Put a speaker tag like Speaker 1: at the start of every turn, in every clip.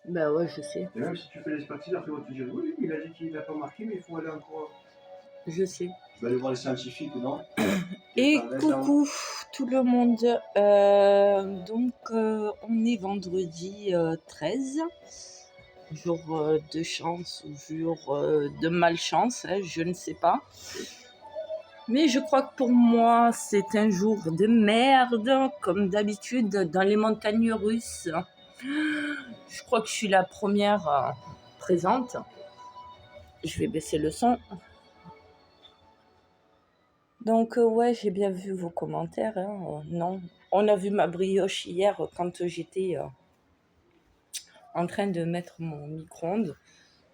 Speaker 1: Ben ouais, je sais,
Speaker 2: Et même si tu fais l'expertise, après, on va te dire oui, il a dit qu'il n'a pas marqué, mais il faut aller encore.
Speaker 1: je sais.
Speaker 2: Tu vas aller voir les scientifiques, non?
Speaker 1: Et coucou tout le monde. On est vendredi 13, jour de chance ou jour de malchance, hein, je ne sais pas. Mais je crois que pour moi, c'est un jour de merde, comme d'habitude dans les montagnes russes. Je crois que je suis la première présente. Je vais baisser le son. Donc, ouais, j'ai bien vu vos commentaires. Hein. Non, on a vu ma brioche hier quand j'étais en train de mettre mon micro-ondes.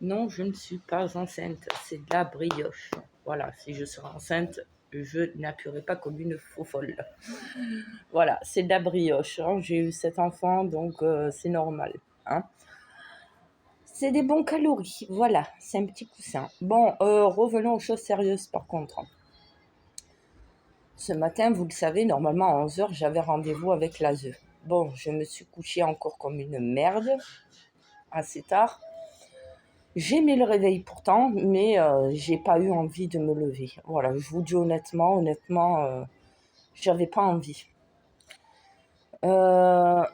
Speaker 1: Non, je ne suis pas enceinte. C'est de la brioche. Voilà, si je serais enceinte, je n'appuierais pas comme une faux folle. Voilà, c'est de la brioche. Hein. J'ai eu 7 enfants, donc c'est normal. Hein. C'est des bons calories. Voilà, c'est un petit coussin. Bon, revenons aux choses sérieuses par contre. Ce matin, vous le savez, normalement à 11h, j'avais rendez-vous avec l'ASE. Bon, je me suis couchée encore comme une merde, assez tard. J'ai mis le réveil pourtant, mais j'ai pas eu envie de me lever. Voilà, je vous dis honnêtement, j'avais pas envie. On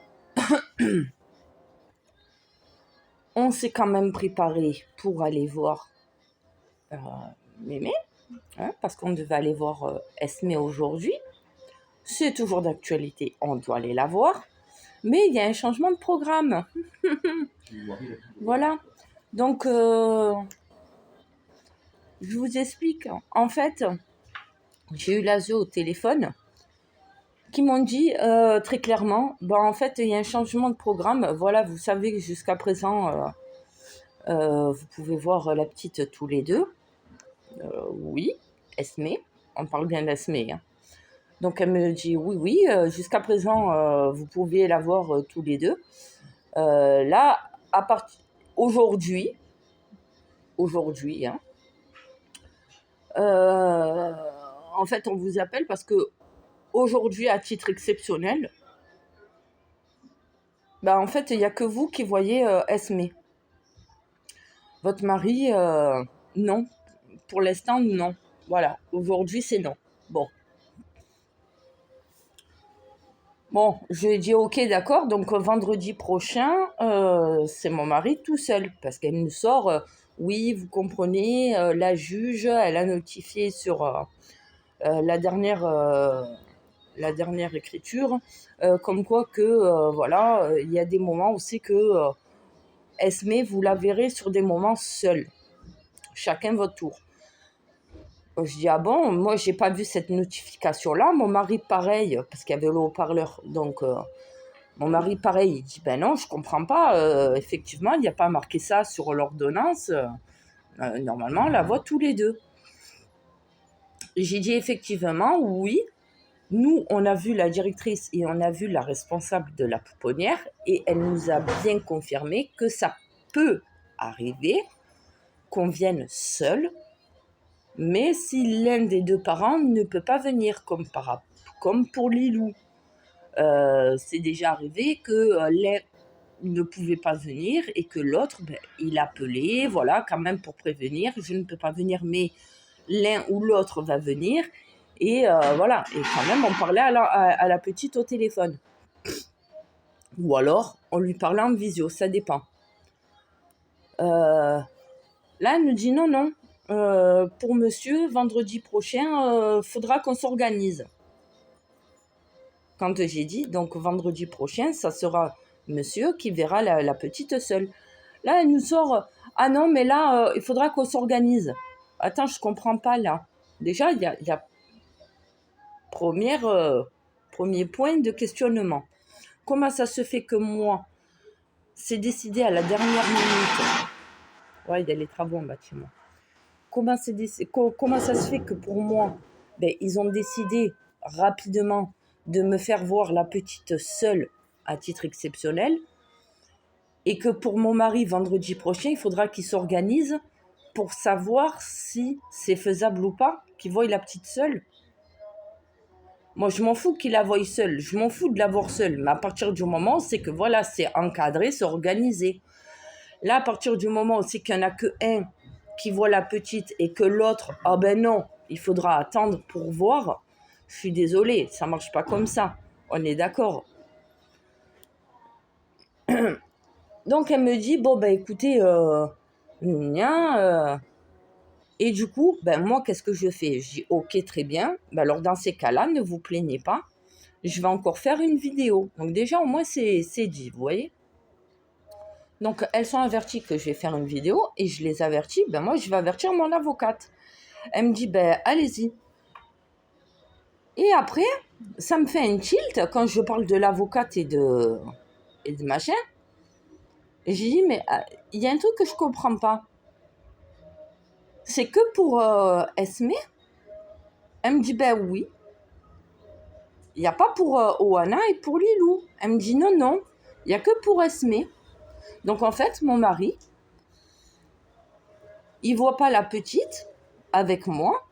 Speaker 1: s'est quand même préparé pour aller voir Mémé, hein, parce qu'on devait aller voir Esmé aujourd'hui. C'est toujours d'actualité, on doit aller la voir. Mais il y a un changement de programme. Voilà. Donc, je vous explique. En fait, j'ai eu l'ASE au téléphone qui m'ont dit très clairement, en fait, il y a un changement de programme. Voilà, vous savez que jusqu'à présent, vous pouvez voir la petite tous les deux. Oui, Esmé. On parle bien d'Esmé. Hein. Donc, elle me dit oui, jusqu'à présent, vous pouvez la voir tous les deux. Là, à partir aujourd'hui, hein, en fait, on vous appelle parce que aujourd'hui, à titre exceptionnel, en fait, il n'y a que vous qui voyez Esmé. Votre mari, non. Pour l'instant, non. Voilà, aujourd'hui, c'est non. Bon, je lui ai dit ok, d'accord, donc vendredi prochain, c'est mon mari tout seul, parce qu'elle nous sort, oui, vous comprenez, la juge, elle a notifié sur la dernière écriture, comme quoi que, voilà, il y a des moments où c'est que Esmé, vous la verrez sur des moments seuls, chacun votre tour. Je dis, ah bon, moi, j'ai pas vu cette notification-là. Mon mari, pareil, parce qu'il y avait le haut-parleur. Donc, mon mari, pareil, il dit, ben non, je comprends pas. Effectivement, il n'y a pas marqué ça sur l'ordonnance. Normalement, on la voit tous les deux. J'ai dit, effectivement, oui. Nous, on a vu la directrice et on a vu la responsable de la pouponnière. Et elle nous a bien confirmé que ça peut arriver qu'on vienne seul. Mais si l'un des deux parents ne peut pas venir, comme pour Lilou, c'est déjà arrivé que l'un ne pouvait pas venir et que l'autre, il appelait, voilà, quand même pour prévenir, je ne peux pas venir, mais l'un ou l'autre va venir. Et voilà, et quand même, on parlait à la petite au téléphone. Ou alors, on lui parlait en visio, ça dépend. Là, elle nous dit non. Pour monsieur, vendredi prochain, faudra qu'on s'organise. Quand j'ai dit, donc vendredi prochain, ça sera monsieur qui verra la petite seule. Là, elle nous sort, ah non, mais là, il faudra qu'on s'organise. Attends, je comprends pas là. Déjà, il y a premier point de questionnement. Comment ça se fait que moi, c'est décidé à la dernière minute? Ouais, il y a les travaux en bâtiment. Comment ça se fait que pour moi, ils ont décidé rapidement de me faire voir la petite seule à titre exceptionnel et que pour mon mari, vendredi prochain, il faudra qu'il s'organise pour savoir si c'est faisable ou pas, qu'il voie la petite seule. Moi, je m'en fous qu'il la voie seule, je m'en fous de la voir seule, mais à partir du moment, c'est que voilà, c'est encadré, c'est organisé. Là, à partir du moment où c'est qu'il n'y en a que un qui voit la petite et que l'autre, ah ben non, il faudra attendre pour voir, je suis désolée, ça ne marche pas comme ça. On est d'accord. Donc, elle me dit, bon, ben écoutez, et du coup, ben moi, qu'est-ce que je fais? Je dis, ok, très bien. Ben alors, dans ces cas-là, ne vous plaignez pas. Je vais encore faire une vidéo. Donc déjà, au moins, c'est dit, vous voyez? Donc, elles sont averties que je vais faire une vidéo et je les avertis, ben moi, je vais avertir mon avocate. Elle me dit, ben allez-y. Et après, ça me fait un tilt quand je parle de l'avocate et de machin. Et j'ai dit, mais il y a un truc que je comprends pas. C'est que pour Esme, elle me dit, ben oui. Il n'y a pas pour Oana et pour Lilou. Elle me dit, non, non, il n'y a que pour Esme. Donc en fait, mon mari, il ne voit pas la petite avec moi.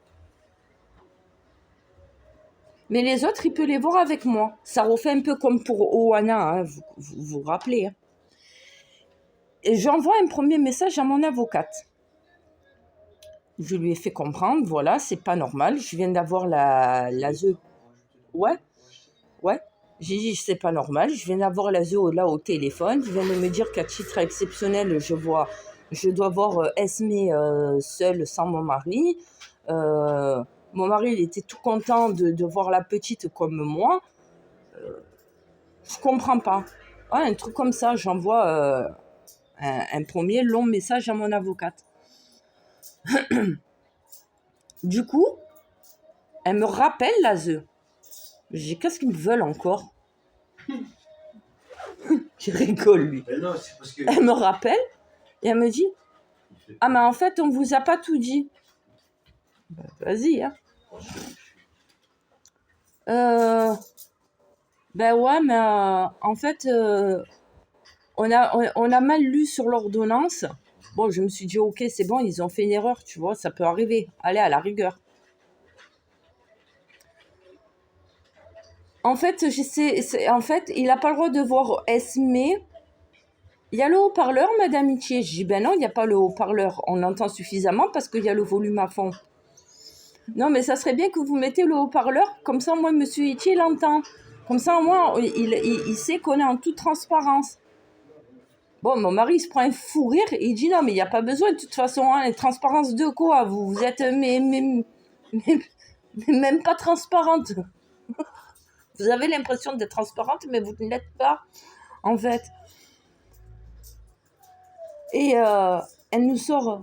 Speaker 1: Mais les autres, il peut les voir avec moi. Ça refait un peu comme pour Oana, hein, vous rappelez. Hein. Et j'envoie un premier message à mon avocate. Je lui ai fait comprendre, voilà, c'est pas normal. Je viens d'avoir la ZE. Ouais. J'ai dit, c'est pas normal. Je viens d'avoir la ZE là au téléphone. Je viens de me dire qu'à titre exceptionnel, je dois voir Esme seule sans mon mari. Mon mari, il était tout content de voir la petite comme moi. Je comprends pas. Ouais, un truc comme ça, j'envoie un premier long message à mon avocate. Du coup, elle me rappelle la ZE. Je dis, qu'est-ce qu'ils me veulent encore? Je rigole, lui.
Speaker 2: Mais non, c'est parce que...
Speaker 1: Elle me rappelle et elle me dit, ah, mais en fait, on vous a pas tout dit. Ben, vas-y, hein. Ben ouais, mais en fait, on a mal lu sur l'ordonnance. Bon, je me suis dit, ok, c'est bon, ils ont fait une erreur, tu vois, ça peut arriver. Allez, à la rigueur. En fait, il n'a pas le droit de voir Esme. Il y a le haut-parleur, Madame Itier. Je dis, ben non, il n'y a pas le haut-parleur. On entend suffisamment parce qu'il y a le volume à fond. Non, mais ça serait bien que vous mettez le haut-parleur. Comme ça, moi, Monsieur Itier l'entend. Comme ça, au moins, il sait qu'on est en toute transparence. Bon, mon mari, il se prend un fou rire et il dit, non, mais il n'y a pas besoin. De toute façon, hein, transparence de quoi? Vous êtes même pas transparente. Vous avez l'impression d'être transparente, mais vous ne l'êtes pas, en fait. Et elle nous sort...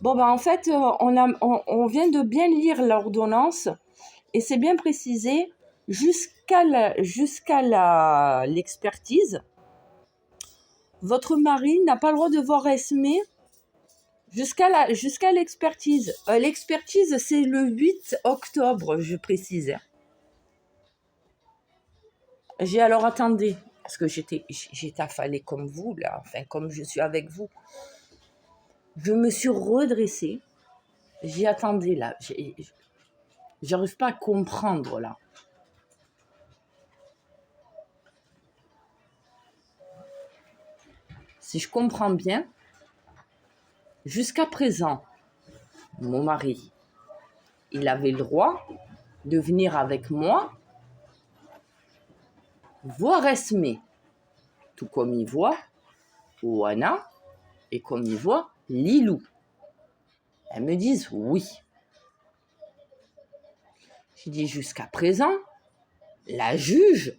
Speaker 1: Bon, ben en fait, on vient de bien lire l'ordonnance et c'est bien précisé jusqu'à l'expertise. Votre mari n'a pas le droit de voir Esme jusqu'à l'expertise. L'expertise, c'est le 8 octobre, je précise. J'ai alors attendez, parce que j'étais affalée comme vous, là, enfin, comme je suis avec vous. Je me suis redressée. J'y attendais, là. J'arrive pas à comprendre, là. Si je comprends bien, jusqu'à présent, mon mari, il avait le droit de venir avec moi voir Esme, tout comme il voit Oana et comme il voit Lilou. Elles me disent oui. J'ai dit jusqu'à présent, la juge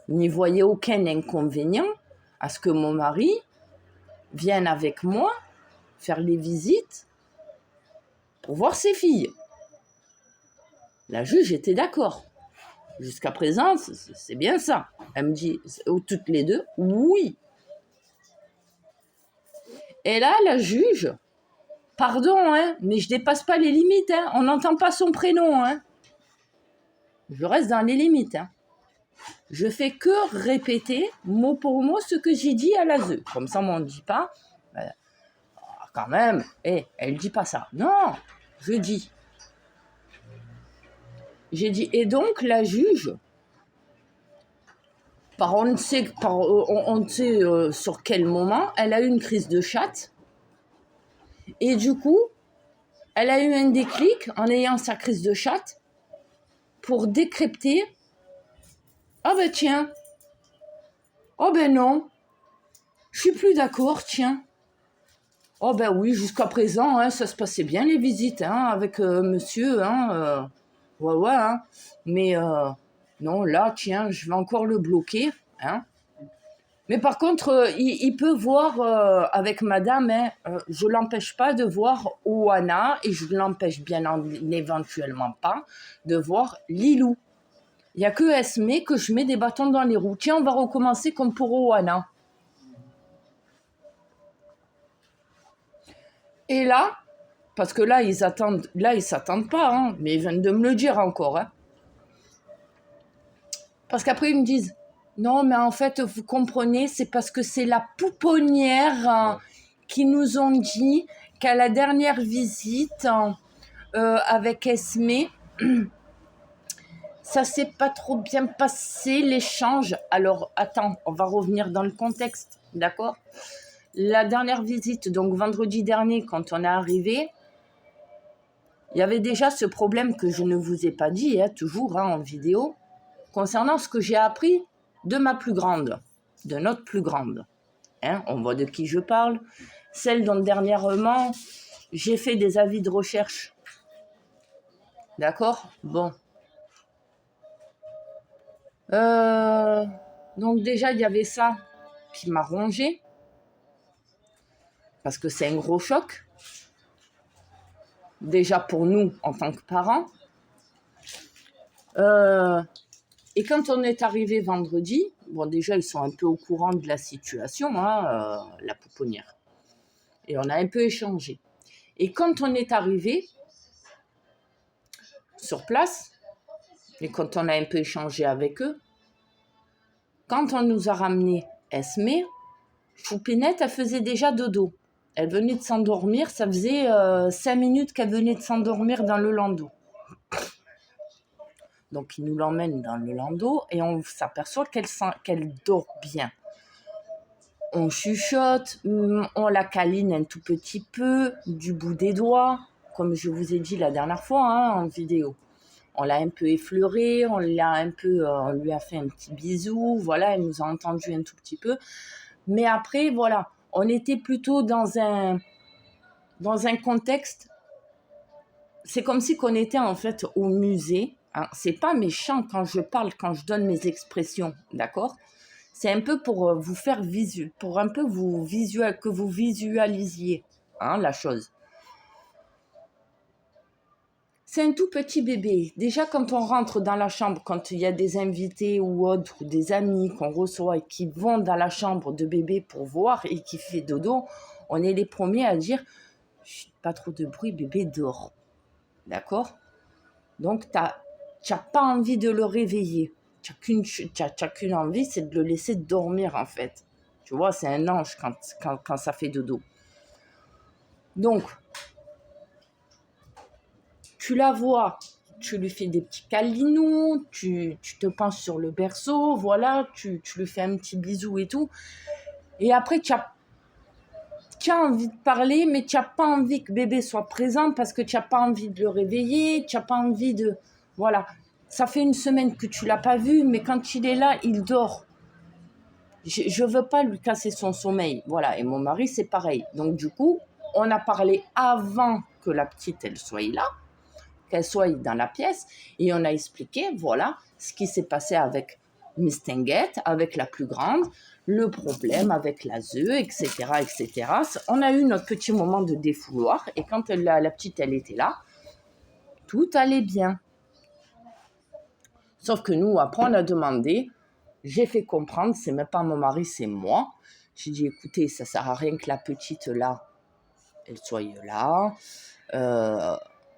Speaker 1: n'y voyait aucun inconvénient à ce que mon mari vienne avec moi faire les visites pour voir ses filles. La juge était d'accord. Jusqu'à présent, c'est bien ça. Elle me dit, toutes les deux, oui. Et là, la juge, pardon, hein, mais je dépasse pas les limites. Hein, on n'entend pas son prénom. Hein. Je reste dans les limites. Hein. Je fais que répéter mot pour mot ce que j'ai dit à la ZE. Comme ça, on ne dit pas, quand même, elle ne dit pas ça. Non, je dis. J'ai dit, et donc la juge on ne sait sur quel moment, elle a eu une crise de chatte. Et du coup, elle a eu un déclic en ayant sa crise de chatte pour décrypter. Ah ben tiens, oh ben non, je suis plus d'accord, tiens. Oh ben oui, jusqu'à présent, hein, ça se passait bien les visites hein, avec monsieur. Hein, ouais, hein. Mais non, là, tiens, je vais encore le bloquer. Hein. Mais par contre, il peut voir avec madame, hein, je ne l'empêche pas de voir Oana et je ne l'empêche bien éventuellement pas de voir Lilou. Il n'y a que Esme que je mets des bâtons dans les roues. Tiens, on va recommencer comme pour Oana. Et là, parce que là, ils s'attendent pas, hein, mais ils viennent de me le dire encore. Hein. Parce qu'après, ils me disent, non, mais en fait, vous comprenez, c'est parce que c'est la pouponnière qui nous ont dit qu'à la dernière visite avec Esme, ça s'est pas trop bien passé, l'échange. Alors, attends, on va revenir dans le contexte, d'accord ? La dernière visite, donc vendredi dernier, quand on est arrivé, il y avait déjà ce problème que je ne vous ai pas dit, hein, toujours en vidéo, concernant ce que j'ai appris de ma plus grande, de notre plus grande. Hein, on voit de qui je parle. Celle dont dernièrement, j'ai fait des avis de recherche. D'accord ? Bon. Donc déjà, il y avait ça qui m'a rongé, parce que c'est un gros choc. Déjà pour nous, en tant que parents. Et quand on est arrivé vendredi, bon déjà, ils sont un peu au courant de la situation, hein, la pouponnière. Et on a un peu échangé. Et quand on est arrivé sur place, et quand on a un peu échangé avec eux, quand on nous a ramené Esme, Choupinette, elle faisait déjà dodo. Elle venait de s'endormir, ça faisait 5 minutes qu'elle venait de s'endormir dans le landau. Donc, ils nous l'emmènent dans le landau et on s'aperçoit qu'elle dort bien. On chuchote, on la câline un tout petit peu du bout des doigts, comme je vous ai dit la dernière fois hein, en vidéo. On l'a un peu effleurée, on lui a fait un petit bisou, voilà, elle nous a entendu un tout petit peu. Mais après, voilà, on était plutôt dans un contexte, c'est comme si qu'on était en fait au musée. Hein. C'est pas méchant quand je parle, quand je donne mes expressions, d'accord ? C'est un peu pour vous faire pour un peu que vous visualisiez hein, la chose. C'est un tout petit bébé. Déjà, quand on rentre dans la chambre, quand il y a des invités ou autres, ou des amis qu'on reçoit et qui vont dans la chambre de bébé pour voir et qui fait dodo, on est les premiers à dire « pas trop de bruit, bébé dort ». D'accord ? Donc, tu n'as pas envie de le réveiller. Tu n'as qu'une envie, c'est de le laisser dormir, en fait. Tu vois, c'est un ange quand ça fait dodo. Donc, tu la vois, tu lui fais des petits câlinous, tu te penches sur le berceau, voilà, tu lui fais un petit bisou et tout. Et après, tu as envie de parler, mais tu n'as pas envie que bébé soit présent parce que tu n'as pas envie de le réveiller, tu n'as pas envie de... Voilà, ça fait une semaine que tu ne l'as pas vu, mais quand il est là, il dort. Je ne veux pas lui casser son sommeil. Voilà, et mon mari, c'est pareil. Donc du coup, on a parlé avant que la petite, elle soit là, qu'elle soit dans la pièce, et on a expliqué, voilà, ce qui s'est passé avec Miss Tinguette, avec la plus grande, le problème avec la ZEU, etc., etc. On a eu notre petit moment de défouloir, et quand la petite, elle était là, tout allait bien. Sauf que nous, après, on a demandé, j'ai fait comprendre, c'est même pas mon mari, c'est moi. J'ai dit, écoutez, ça sert à rien que la petite, là, elle soit là.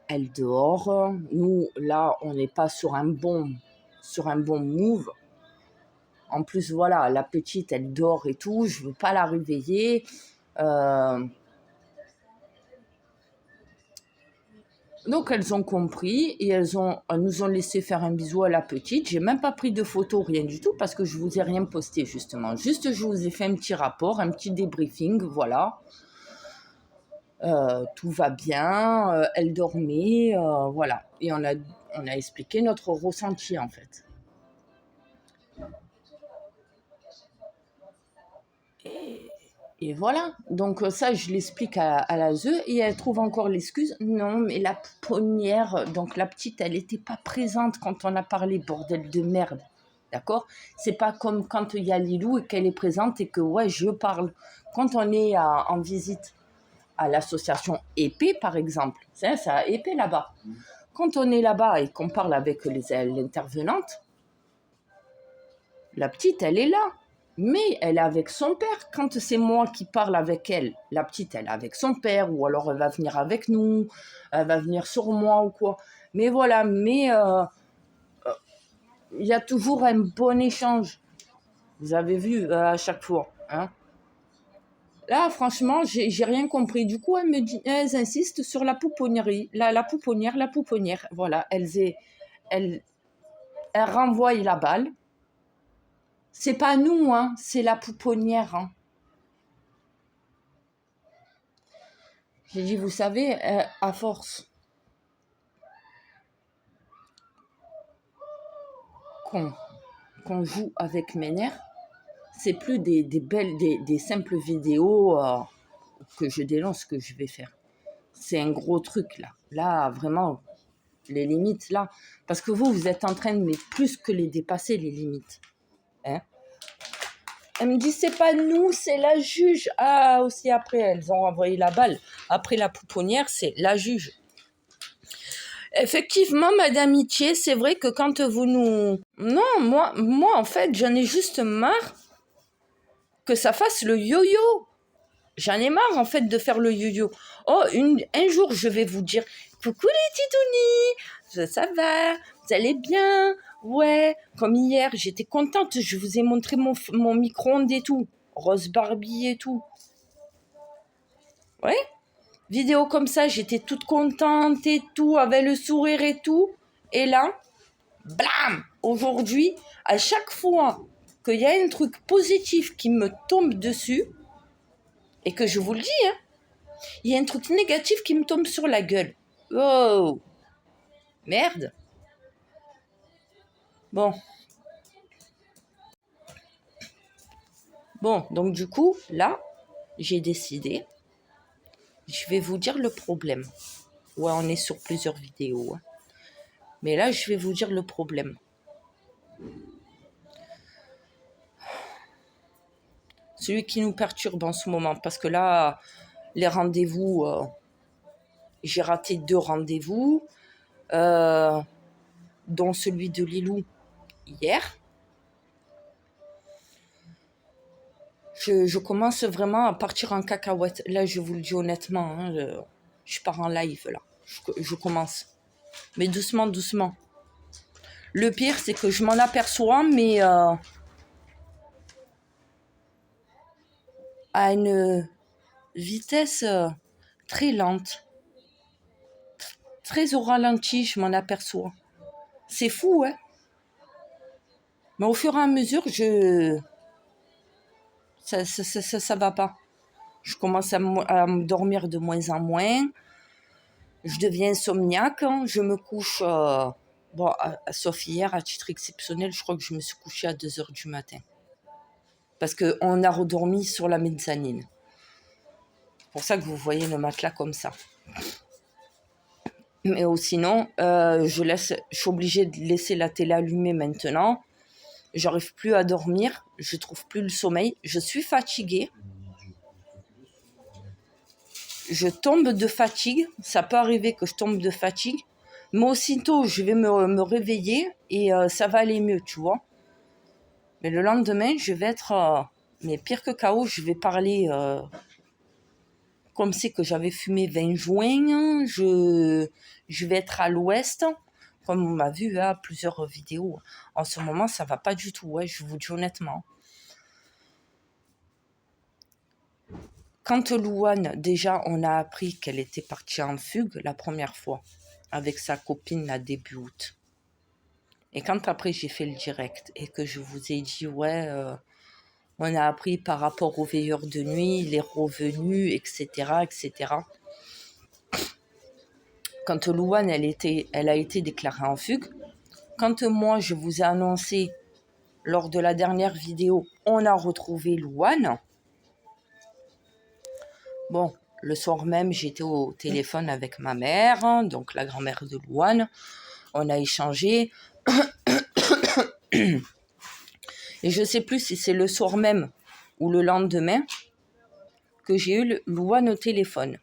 Speaker 1: Elle dort. Nous, là, on n'est pas sur un bon move. En plus, voilà, la petite, elle dort et tout. Je veux pas la réveiller. Donc elles ont compris et elles nous ont laissé faire un bisou à la petite. J'ai même pas pris de photos, rien du tout, parce que je vous ai rien posté justement. Juste je vous ai fait un petit rapport, un petit débriefing, voilà. Tout va bien, elle dormait, voilà. Et on a expliqué notre ressenti en fait. Et voilà, donc ça je l'explique à la ZEU et elle trouve encore l'excuse. Non mais la pouponnière, donc la petite elle n'était pas présente quand on a parlé, bordel de merde. D'accord? C'est pas comme quand il y a Lilou et qu'elle est présente et que ouais je parle. Quand on est en visite à l'association Épée par exemple, c'est à Épée là-bas. Quand on est là-bas et qu'on parle avec l'intervenante, la petite elle est là. Mais elle est avec son père. Quand c'est moi qui parle avec elle, la petite, elle est avec son père, ou alors elle va venir avec nous, elle va venir sur moi ou quoi. Mais voilà, mais il y a toujours un bon échange. Vous avez vu à chaque fois. Hein. Là, franchement, j'ai rien compris. Du coup, elles insistent sur la pouponnerie. La pouponnière. Voilà, elles renvoient la balle. C'est pas nous, hein, c'est la pouponnière. Hein. J'ai dit, vous savez, à force qu'on joue avec mes nerfs, c'est plus des simples vidéos que je dénonce que je vais faire. C'est un gros truc là. Là, vraiment, les limites là. Parce que vous êtes en train de plus que les dépasser, les limites. Hein? Elle me dit, c'est pas nous, c'est la juge. Ah, aussi après, elles ont renvoyé la balle. Après la pouponnière, c'est la juge. Effectivement, Madame Itier, c'est vrai que quand vous nous... Non, moi en fait, j'en ai juste marre que ça fasse le yo-yo. J'en ai marre, en fait, de faire le yo-yo. Oh, un jour, je vais vous dire, coucou les titounis, ça va, vous allez bien? Ouais, comme hier, j'étais contente, je vous ai montré mon micro-ondes et tout, Rose Barbie et tout. Ouais, vidéo comme ça, j'étais toute contente et tout, avec le sourire et tout. Et là, blam, aujourd'hui, à chaque fois qu'il y a un truc positif qui me tombe dessus, et que je vous le dis, hein, il y a un truc négatif qui me tombe sur la gueule. Oh, merde. Bon. Bon, donc du coup, là, j'ai décidé, je vais vous dire le problème. Ouais, on est sur plusieurs vidéos. Hein. Mais là, je vais vous dire le problème. Celui qui nous perturbe en ce moment, parce que là, les rendez-vous, j'ai raté 2 rendez-vous, dont celui de Lilou hier. Je commence vraiment à partir en cacahuète. Là, je vous le dis honnêtement, hein, je pars en live, là. Je commence. Mais doucement, doucement. Le pire, c'est que je m'en aperçois, mais à une vitesse très lente. Très au ralenti, je m'en aperçois. C'est fou, hein? Mais au fur et à mesure, ça va pas. Je commence à me dormir de moins en moins. Je deviens insomniaque. Hein. Je me couche... bon, sauf hier, à titre exceptionnel, je crois que je me suis couchée à 2h du matin. Parce qu'on a redormi sur la mezzanine. C'est pour ça que vous voyez le matelas comme ça. Mais sinon, je suis obligée de laisser la télé allumée maintenant. J'arrive plus à dormir. Je trouve plus le sommeil. Je suis fatiguée. Je tombe de fatigue. Ça peut arriver que je tombe de fatigue. Mais aussitôt, je vais me réveiller et ça va aller mieux, tu vois. Mais le lendemain, je vais être... mais pire que KO, je vais parler... comme c'est que j'avais fumé 20 juin, je vais être à l'ouest, comme on m'a vu à plusieurs vidéos. En ce moment, ça va pas du tout, ouais, je vous dis honnêtement. Quand Louane, déjà, on a appris qu'elle était partie en fugue la première fois. avec sa copine là début août. Et quand après j'ai fait le direct et que je vous ai dit ouais, on a appris par rapport aux veilleurs de nuit, les revenus, etc., etc. Quand Louane elle a été déclarée en fugue, quand moi je vous ai annoncé lors de la dernière vidéo, on a retrouvé Louane. Bon, le soir même, j'étais au téléphone avec ma mère, donc la grand-mère de Louane. On a échangé. Et je ne sais plus si c'est le soir même ou le lendemain que j'ai eu Louane au téléphone.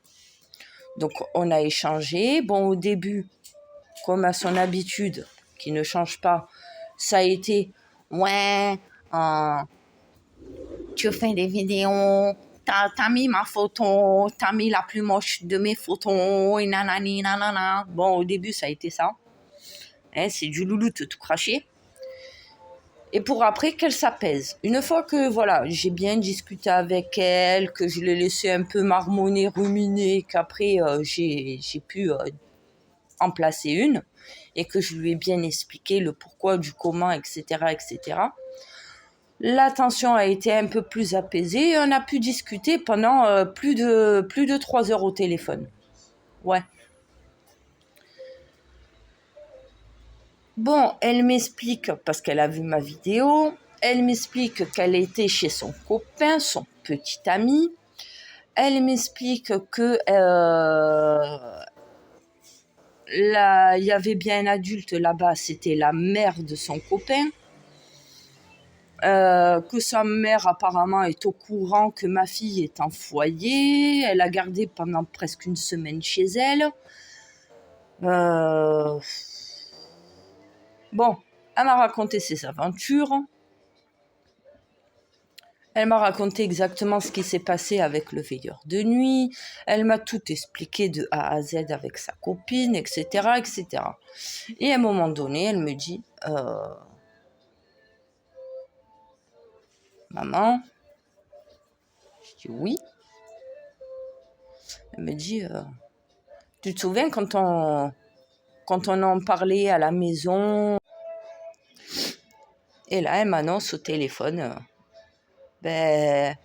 Speaker 1: Donc, on a échangé. Bon, au début, comme à son habitude, qui ne change pas, ça a été « Ouais, tu fais des vidéos, t'as mis ma photo, t'as mis la plus moche de mes photos, et nanani, nanana. » Bon, au début, ça a été ça. Hein, c'est du louloute tout craché. Et pour après qu'elle s'apaise. Une fois que voilà, j'ai bien discuté avec elle, que je l'ai laissé un peu marmonner, ruminer, qu'après j'ai pu en placer une, et que je lui ai bien expliqué le pourquoi, du comment, etc., etc., la tension a été un peu plus apaisée et on a pu discuter pendant plus de 3 heures au téléphone. Ouais. Bon, elle m'explique, parce qu'elle a vu ma vidéo, elle m'explique qu'elle était chez son copain, son petit ami. Elle m'explique que il y avait bien un adulte là-bas, c'était la mère de son copain. Que sa mère apparemment est au courant que ma fille est en foyer. Elle a gardé pendant presque une semaine chez elle. Bon, elle m'a raconté ses aventures. Elle m'a raconté exactement ce qui s'est passé avec le veilleur de nuit. Elle m'a tout expliqué de A à Z avec sa copine, etc., etc. Et à un moment donné, elle me dit Maman, je dis oui. Elle me dit tu te souviens quand on en parlait à la maison? Et là, elle m'annonce au téléphone ben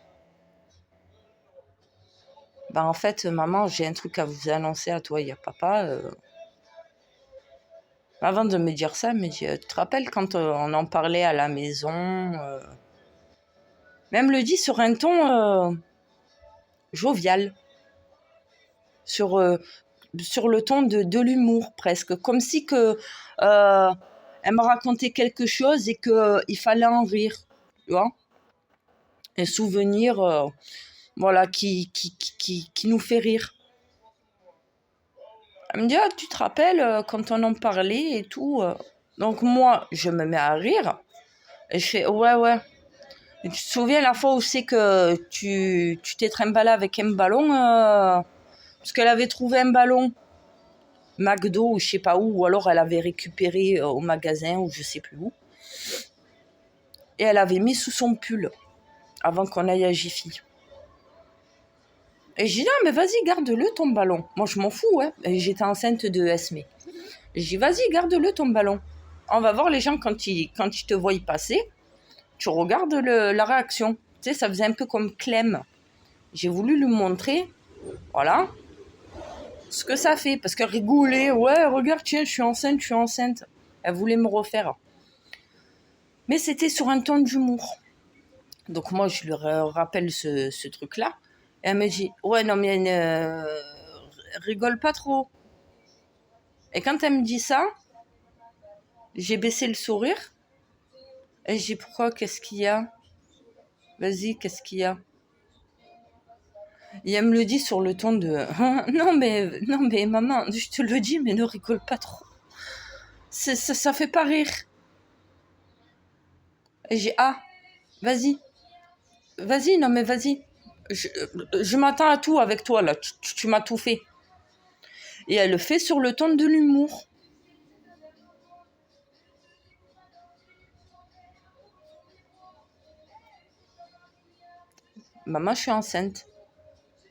Speaker 1: en fait, maman, j'ai un truc à vous annoncer à toi et à papa. Avant de me dire ça, elle me dit tu te rappelles quand on en parlait à la maison Même le dit sur un ton jovial, sur le ton de l'humour presque, comme si que elle me racontait quelque chose et qu'il fallait en rire, tu vois, un souvenir voilà, qui nous fait rire. Elle me dit tu te rappelles quand on en parlait et tout Donc moi, je me mets à rire et je fais ouais. Et tu te souviens la fois où c'est que tu t'es trimballé avec un ballon parce qu'elle avait trouvé un ballon McDo ou je sais pas où, ou alors elle avait récupéré au magasin ou je sais plus où. Et elle avait mis sous son pull avant qu'on aille à Jiffy. Et j'ai dit non mais vas-y garde-le ton ballon. Moi je m'en fous hein. Et j'étais enceinte de Esmé. J'ai dit vas-y garde-le ton ballon. On va voir les gens quand ils te voient y passer. Tu regardes la réaction. Tu sais ça faisait un peu comme Clem. J'ai voulu lui montrer, voilà, ce que ça fait. Parce qu'elle rigolait, ouais, regarde, tiens, je suis enceinte. Elle voulait me refaire. Mais c'était sur un ton d'humour. Donc moi, je lui rappelle ce truc-là. Et elle me dit, ouais, non, mais rigole pas trop. Et quand elle me dit ça, j'ai baissé le sourire. Et j'ai dit, pourquoi, qu'est-ce qu'il y a? Vas-y, qu'est-ce qu'il y a? Et elle me le dit sur le ton de non mais maman, je te le dis, mais ne rigole pas trop. Ça fait pas rire. Et j'ai vas-y, non mais vas-y. Je m'attends à tout avec toi là. Tu m'as tout fait. Et elle le fait sur le ton de l'humour. Maman, je suis enceinte.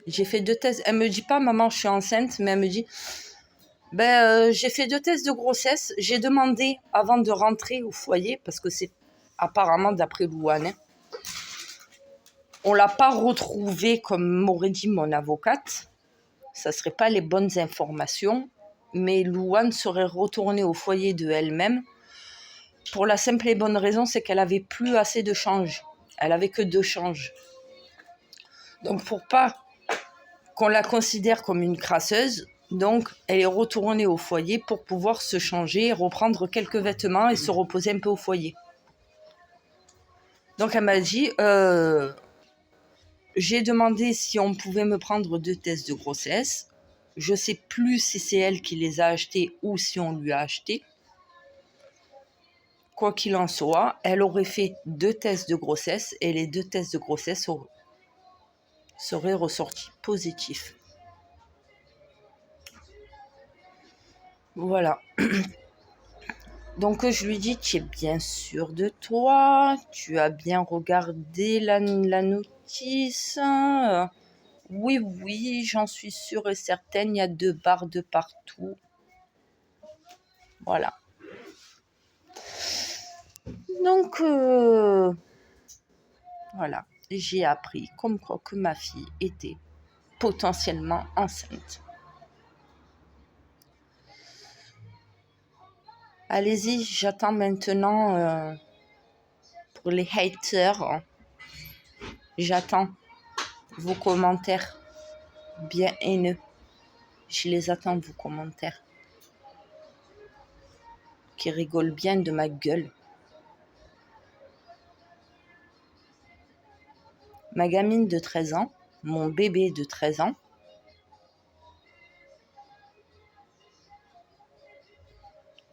Speaker 1: J'ai fait 2 tests. Elle me dit pas maman, je suis enceinte, mais elle me dit J'ai fait 2 tests de grossesse. J'ai demandé avant de rentrer au foyer, parce que c'est apparemment d'après Louane. On l'a pas retrouvé comme m'aurait dit mon avocate. Ça serait pas les bonnes informations. Mais Louane serait retournée au foyer de elle-même. Pour la simple et bonne raison, c'est qu'elle avait plus assez de change. Elle avait que 2 changes. Donc pour pas qu'on la considère comme une crasseuse, donc elle est retournée au foyer pour pouvoir se changer, reprendre quelques vêtements et se reposer un peu au foyer. Donc elle m'a dit, j'ai demandé si on pouvait me prendre 2 tests de grossesse. Je sais plus si c'est elle qui les a achetés ou si on lui a acheté. Quoi qu'il en soit, elle aurait fait 2 tests de grossesse et les 2 tests de grossesse seraient ressortis positifs. Voilà. Donc je lui dis, tu es bien sûr de toi, tu as bien regardé la notice. Oui, oui, j'en suis sûre et certaine, il y a 2 barres de partout. Voilà. Donc, voilà, j'ai appris comme quoi que ma fille était potentiellement enceinte. Allez-y, j'attends maintenant pour les haters. J'attends vos commentaires bien haineux. Je les attends, vos commentaires. Qui rigolent bien de ma gueule. Ma gamine de 13 ans, mon bébé de 13 ans,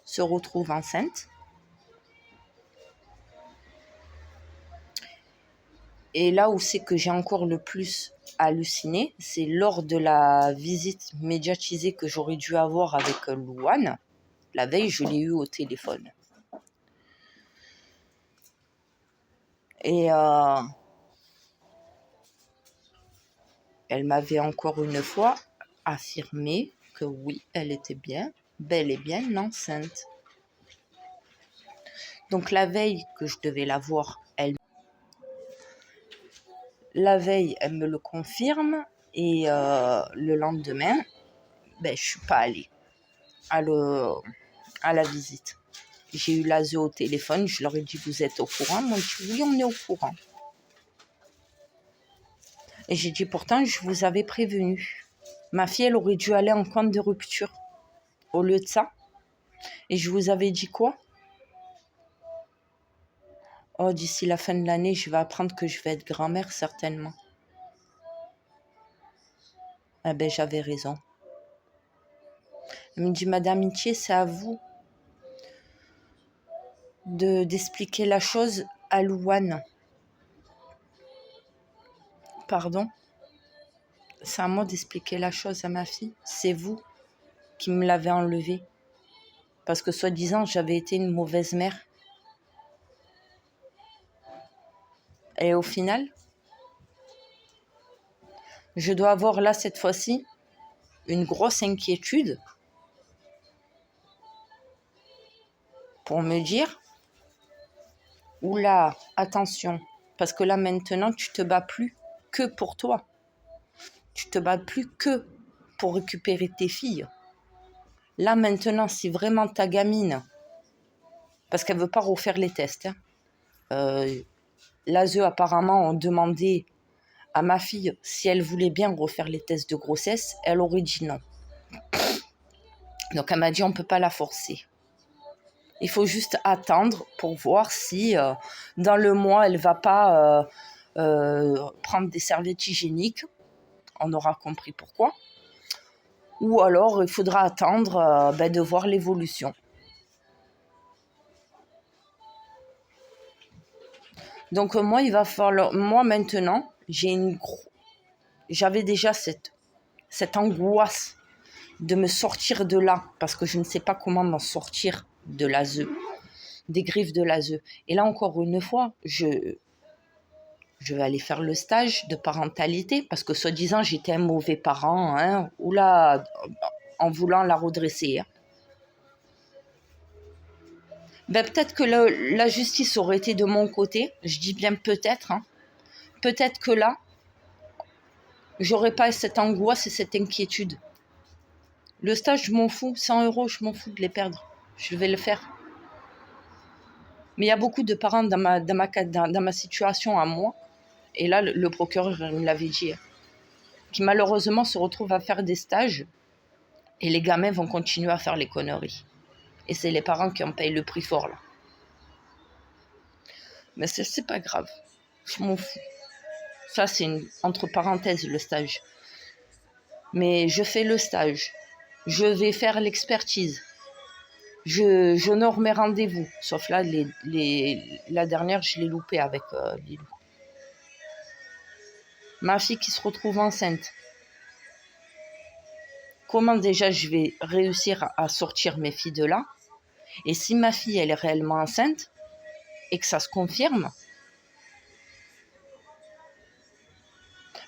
Speaker 1: se retrouve enceinte. Et là où c'est que j'ai encore le plus halluciné, c'est lors de la visite médiatisée que j'aurais dû avoir avec Louane. La veille, je l'ai eu au téléphone. Et elle m'avait encore une fois affirmé que oui, elle était bien, bel et bien enceinte. Donc la veille que je devais la voir, elle me le confirme. Et le lendemain, je ne suis pas allée à la visite. J'ai eu l'ASE au téléphone, je leur ai dit, vous êtes au courant? Ils m'ont dit, oui, on est au courant. Et j'ai dit, pourtant, je vous avais prévenu. Ma fille, elle aurait dû aller en compte de rupture. Au lieu de ça. Et je vous avais dit quoi? Oh, d'ici la fin de l'année, je vais apprendre que je vais être grand-mère, certainement. Eh ben, j'avais raison. Elle me dit, Madame Itier, c'est à vous d'expliquer la chose à Louane. Pardon? C'est à moi d'expliquer la chose à ma fille. C'est vous qui me l'avez enlevée. Parce que soi-disant, j'avais été une mauvaise mère. Et au final, je dois avoir là, cette fois-ci, une grosse inquiétude pour me dire, oula, attention, parce que là maintenant, tu te bats plus que pour toi. Tu te bats plus que pour récupérer tes filles. Là maintenant, si vraiment ta gamine, parce qu'elle veut pas refaire les tests, l'ASE apparemment ont demandé à ma fille si elle voulait bien refaire les tests de grossesse, elle aurait dit non. Donc elle m'a dit on ne peut pas la forcer. Il faut juste attendre pour voir si dans le mois elle ne va pas prendre des serviettes hygiéniques. On aura compris pourquoi. Ou alors il faudra attendre de voir l'évolution. Donc moi il va falloir, moi maintenant j'avais déjà cette angoisse de me sortir de là, parce que je ne sais pas comment m'en sortir de l'ASE, des griffes de l'ASE. Et là, encore une fois, je vais aller faire le stage de parentalité, parce que soi-disant, j'étais un mauvais parent. Oula, en voulant la redresser. Hein. Ben, peut-être que la justice aurait été de mon côté, je dis bien peut-être. Hein. Peut-être que là, j'aurais pas cette angoisse et cette inquiétude. Le stage, je m'en fous. 100 €, je m'en fous de les perdre. Je vais le faire. Mais il y a beaucoup de parents dans ma situation à moi, et là, le procureur me l'avait dit, qui malheureusement se retrouvent à faire des stages, et les gamins vont continuer à faire les conneries. Et c'est les parents qui en payent le prix fort, là. Mais c'est pas grave. Je m'en fous. Ça, c'est entre parenthèses, le stage. Mais je fais le stage. Je vais faire l'expertise. J'honore mes rendez-vous. Sauf là, la dernière, je l'ai loupée avec Lilou. Ma fille qui se retrouve enceinte. Comment déjà je vais réussir à sortir mes filles de là? Et si ma fille, elle est réellement enceinte, et que ça se confirme,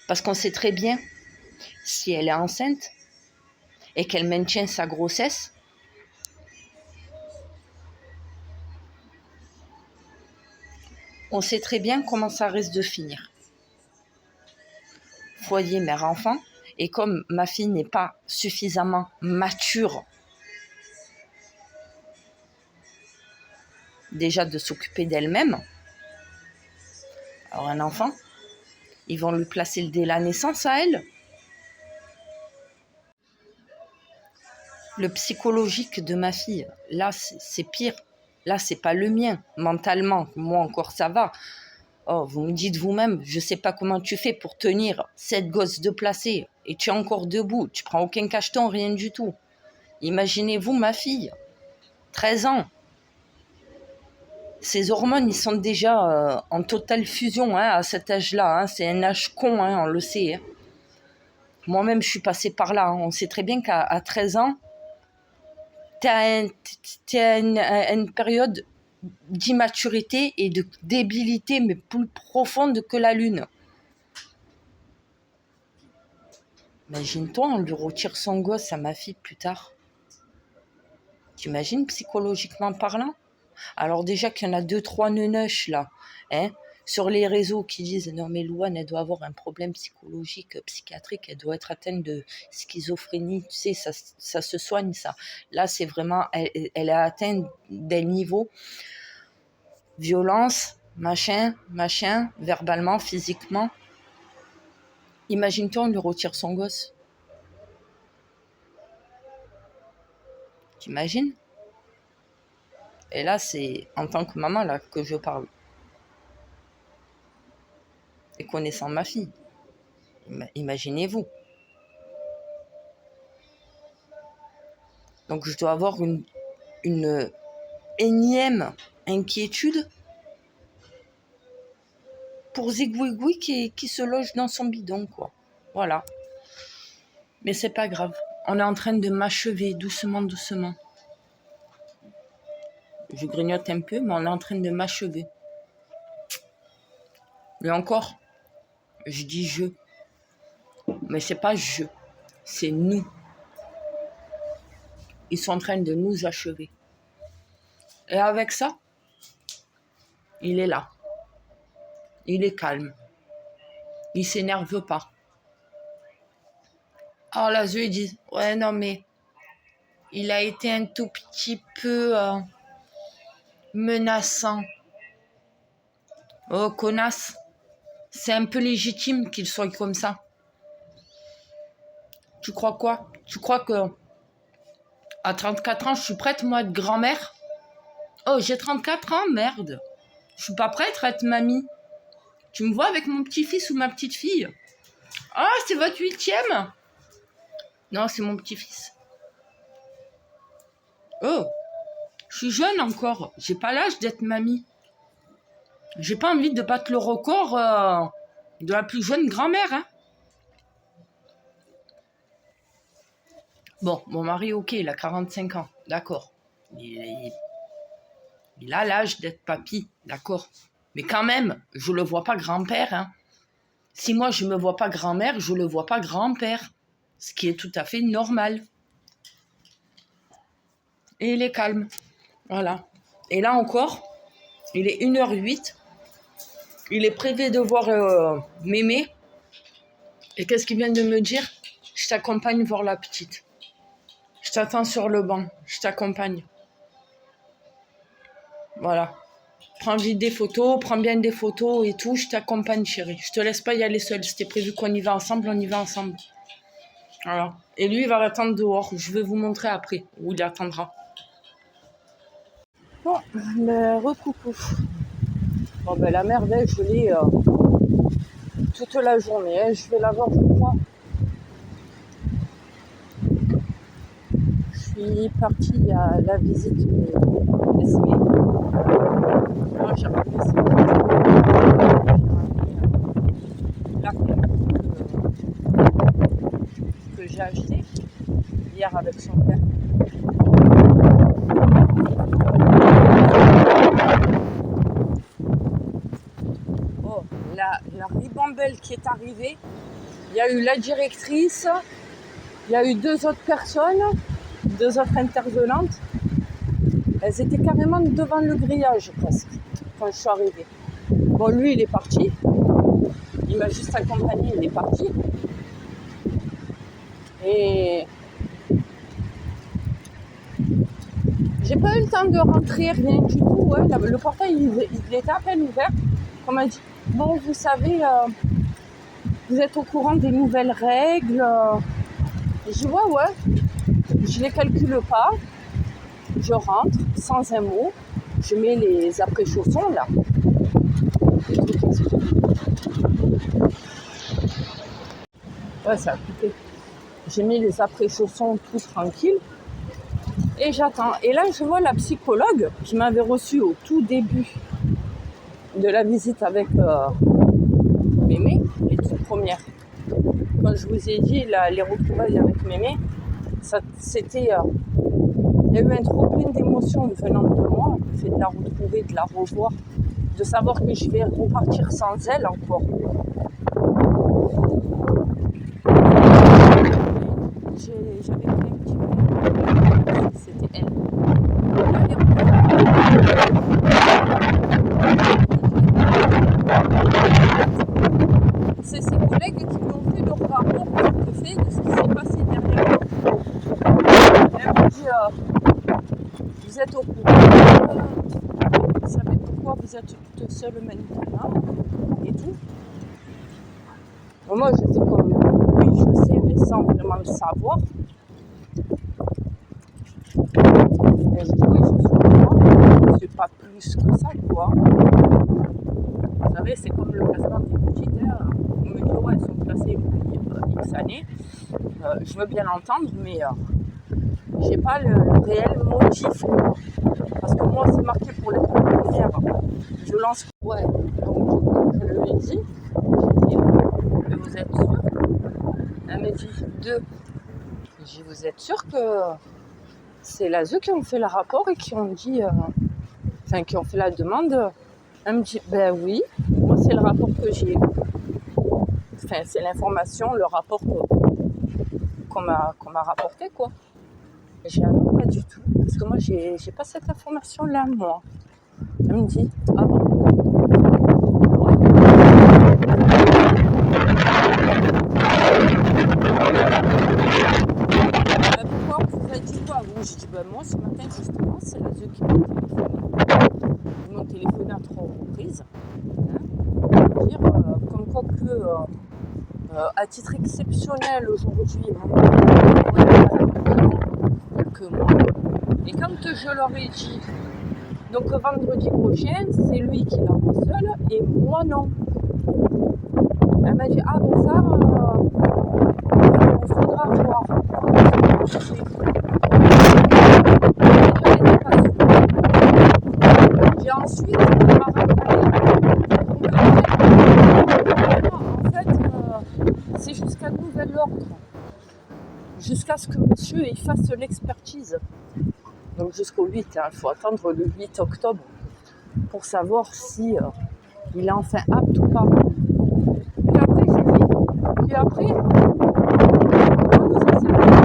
Speaker 1: parce qu'on sait très bien, si elle est enceinte, et qu'elle maintient sa grossesse, on sait très bien comment ça risque de finir. Foyer mère-enfant, et comme ma fille n'est pas suffisamment mature déjà de s'occuper d'elle-même, alors un enfant, ils vont lui placer dès la naissance à elle. Le psychologique de ma fille, là, c'est pire. Là, c'est pas le mien, mentalement. Moi, encore, ça va. Oh, vous me dites vous-même, je sais pas comment tu fais pour tenir 7 gosses de placés et tu es encore debout. Tu prends aucun cacheton, rien du tout. Imaginez-vous ma fille, 13 ans. Ses hormones, ils sont déjà en totale fusion à cet âge-là. Hein. C'est un âge con, on le sait. Hein. Moi-même, je suis passée par là. On sait très bien qu'à 13 ans, tu as une période d'immaturité et de débilité, mais plus profonde que la lune. Imagine-toi, on lui retire son gosse à ma fille plus tard. T'imagines psychologiquement parlant? Alors déjà qu'il y en a 2-3 neuneuches là, sur les réseaux qui disent non mais Louane elle doit avoir un problème psychologique, psychiatrique, elle doit être atteinte de schizophrénie, tu sais, ça se soigne ça. Là c'est vraiment, elle est atteinte des niveaux violence, machin, verbalement, physiquement. Imagine-toi on lui retire son gosse. T'imagines? Et là, c'est en tant que maman là que je parle. Et connaissant ma fille. Imaginez-vous. Donc je dois avoir une énième inquiétude pour Zigouigoui qui se loge dans son bidon, quoi. Voilà. Mais c'est pas grave. On est en train de m'achever doucement. Je grignote un peu, mais on est en train de m'achever. Et encore, je dis je. Mais c'est pas je, c'est nous. Ils sont en train de nous achever. Et avec ça, il est là. Il est calme. Il s'énerve pas. Alors là, eux, ils disent, ouais, non, mais il a été un tout petit peu menaçant. Oh, connasse. C'est un peu légitime qu'il soit comme ça. Tu crois quoi? Tu crois que à 34 ans, je suis prête, moi, à être grand-mère? Oh, j'ai 34 ans, merde. Je suis pas prête à être mamie. Tu me vois avec mon petit-fils ou ma petite-fille? Ah, c'est votre 8e? Non, c'est mon petit-fils. Oh, je suis jeune encore. J'ai pas l'âge d'être mamie. J'ai pas envie de battre le record de la plus jeune grand-mère. Hein. Bon, mon mari, ok, il a 45 ans. D'accord. Il a l'âge d'être papy. D'accord. Mais quand même, je le vois pas grand-père. Hein. Si moi, je me vois pas grand-mère, je le vois pas grand-père. Ce qui est tout à fait normal. Et il est calme. Voilà. Et là encore, il est 1h08. Il est privé de voir Mémé. Et qu'est-ce qu'il vient de me dire? Je t'accompagne voir la petite. Je t'attends sur le banc. Je t'accompagne. Voilà. Prends vite des photos, prends bien des photos et tout. Je t'accompagne, chérie. Je te laisse pas y aller seule. C'était prévu qu'on y va ensemble, on y va ensemble. Voilà. Et lui, il va l'attendre dehors. Je vais vous montrer après où il attendra. Bon, le recoucou. Bon, ben la merveille, je l'ai toute la journée. Hein. Je vais la voir, je crois. Je suis partie à la visite de Esmé. Moi, j'ai ramené ça. J'ai ramené que j'ai acheté hier avec son père. Oh, la ribambelle qui est arrivée, il y a eu la directrice, il y a eu 2 autres personnes, 2 autres intervenantes. Elles étaient carrément devant le grillage presque quand je suis arrivée. Bon, lui, il est parti. Il m'a juste accompagné, il est parti. Et j'ai pas eu le temps de rentrer, rien du tout. Ouais. Le portail, il était à peine ouvert. On m'a dit, bon, vous savez, vous êtes au courant des nouvelles règles. Et je dis, ouais. Je les calcule pas. Je rentre sans un mot. Je mets les après-chaussons, là. Ouais, ça a coupé. J'ai mis les après-chaussons tout tranquille. Et j'attends. Et là, je vois la psychologue qui m'avait reçue au tout début de la visite avec Mémé, les toutes premières. Quand je vous ai dit les retrouvailles avec Mémé, c'était... il y a eu un trop plein d'émotions venant de moi, le fait de la retrouver, de la revoir, de savoir que je vais repartir sans elle encore. J'avais pris un petit peu, c'était elle. C'est ses collègues qui lui ont fait le rapport fait de ce qui s'est passé derrière moi. Elle me dit, vous êtes au courant, vous savez pourquoi vous êtes toute seule maintenant et tout. Bon, moi, je fais comme, oui, je sais, mais sans vraiment le savoir. Et je dis, oui, je suis au courant, c'est pas plus que ça, quoi. Vous savez, c'est comme le placement des boutiques. On me dit, ouais, elles sont placées depuis X années. Je veux bien l'entendre, mais j'ai pas le réel motif. Parce que moi, c'est marqué pour les premières. Je lance. Ouais, donc je lui ai dit, j'ai dit, mais vous êtes sûr? Elle me dit, 2. J'ai dit, vous êtes sûr que c'est l'ASE qui ont fait le rapport et qui ont dit, qui ont fait la demande? Elle me dit, ben oui, moi c'est le rapport que j'ai eu. Enfin, c'est l'information, le rapport qu'on m'a rapporté, quoi. Et j'ai dit, ah non, pas du tout. Parce que moi, j'ai pas cette information-là, moi. Elle me dit, ah bon? Ouais. Pourquoi on vous a dit quoi? Bon, j'ai dit, moi, ce matin, justement, c'est l'ASE qui m'a téléphoné. Ils m'ont téléphoné à 3 reprises. Pour dire, comme quoi que, à titre exceptionnel, aujourd'hui, quelques mois. Et quand je leur ai dit, donc vendredi prochain, c'est lui qui la seul et moi non. Elle m'a dit, ah ben ça, il faudra voir. Et ensuite, on m'a rappelé, en fait, c'est jusqu'à nouvel ordre. Jusqu'à ce que monsieur il fasse l'expertise. Donc jusqu'au 8, il faut attendre le 8 octobre pour savoir si il est enfin apte ou pas. Puis après, j'ai dit, puis après, on nous a servi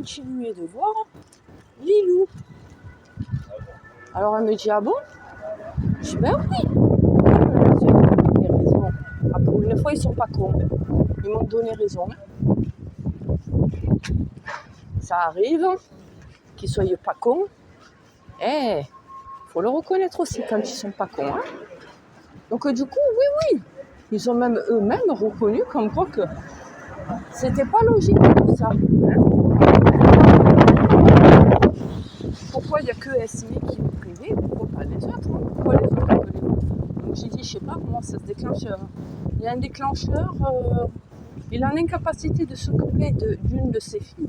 Speaker 1: continuer de voir Lilou. Alors elle me dit, ah bon? Je dis, ben oui. Les raisons. Ah, pour une fois, ils sont pas cons. Ils m'ont donné raison. Ça arrive qu'ils soient pas cons. Eh, faut le reconnaître aussi quand ils sont pas cons. Hein. Donc du coup, oui. Ils ont même eux-mêmes reconnu comme quoi que c'était pas logique tout ça. Pourquoi il n'y a que Esmé qui est privé? Pourquoi pas les autres? Pourquoi les autres? Donc j'ai dit, je sais pas comment ça se déclenche. Il y a un déclencheur. Il a l'incapacité de s'occuper d'une de ses filles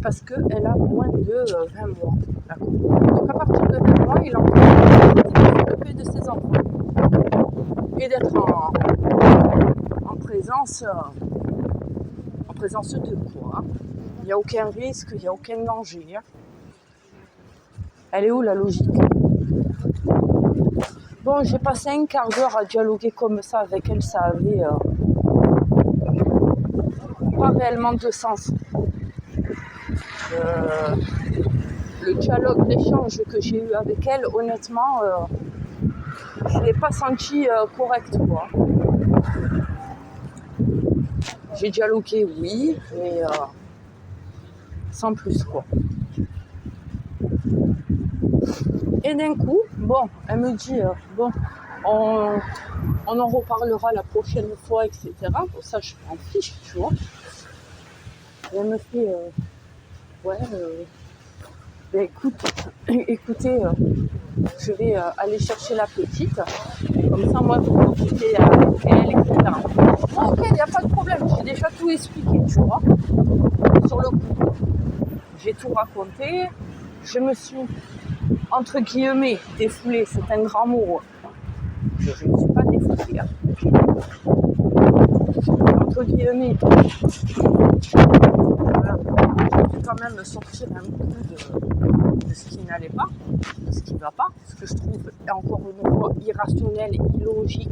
Speaker 1: parce qu'elle a moins de 20 mois. D'accord. Donc à partir de 20 mois, il a l'incapacité de s'occuper de ses enfants et d'être en présence de quoi. Il n'y a aucun risque, il n'y a aucun danger. Hein. Elle est où la logique? Bon, j'ai passé un quart d'heure à dialoguer comme ça avec elle, ça avait pas réellement de sens. Le dialogue, l'échange que j'ai eu avec elle, honnêtement, je ne l'ai pas senti correct, quoi. J'ai dialogué, oui, mais sans plus, quoi. Et d'un coup, bon, elle me dit, bon, on en reparlera la prochaine fois, etc. Pour ça, je m'en fiche, tu vois. Et elle me fait, ouais, ben écoutez, je vais aller chercher la petite, comme ça, moi, vous profitez avec elle, etc. Bon, ok, il n'y a pas de problème, j'ai déjà tout expliqué, tu vois, sur le coup. J'ai tout raconté, je me suis, entre guillemets, défoulée, c'est un grand mot. Je ne suis pas défoulée. Hein. Entre guillemets, voilà. J'ai pu quand même sortir un peu de ce qui n'allait pas, de ce qui ne va pas, ce que je trouve encore une fois irrationnel, illogique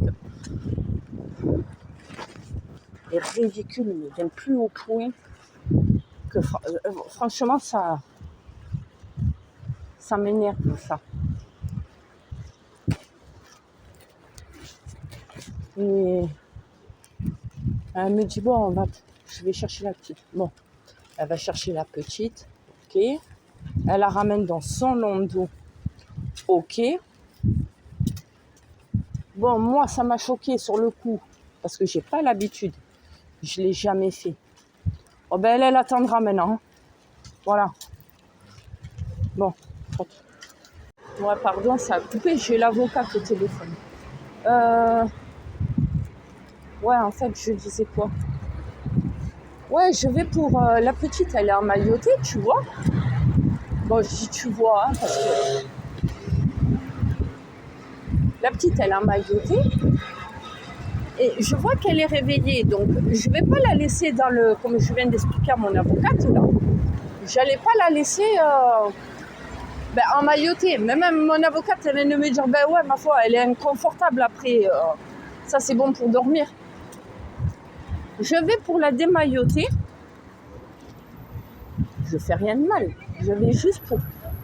Speaker 1: et ridicule, mais d'un plus haut point que franchement ça m'énerve ça. Et elle me dit bon, je vais chercher la petite. Bon, elle va chercher la petite, ok. Elle la ramène dans son landau, ok. Bon, moi ça m'a choqué sur le coup parce que j'ai pas l'habitude, je l'ai jamais fait. Oh ben elle attendra maintenant. Hein. Voilà. Bon. Ouais, pardon, ça a coupé. J'ai l'avocat au téléphone. Ouais, en fait, je disais quoi? Ouais, je vais pour... la petite, elle est emmaillotée, tu vois. Bon, je dis tu vois, hein, parce que... La petite, elle est emmaillotée. Et je vois qu'elle est réveillée. Donc, je vais pas la laisser dans le... Comme je viens d'expliquer à mon avocate, là. J'allais pas la laisser... emmaillotée. Même mon avocate, elle vient de me dire, ouais, ma foi, elle est inconfortable après. Ça, c'est bon pour dormir. Je vais pour la démailloter. Je fais rien de mal. Je vais juste pour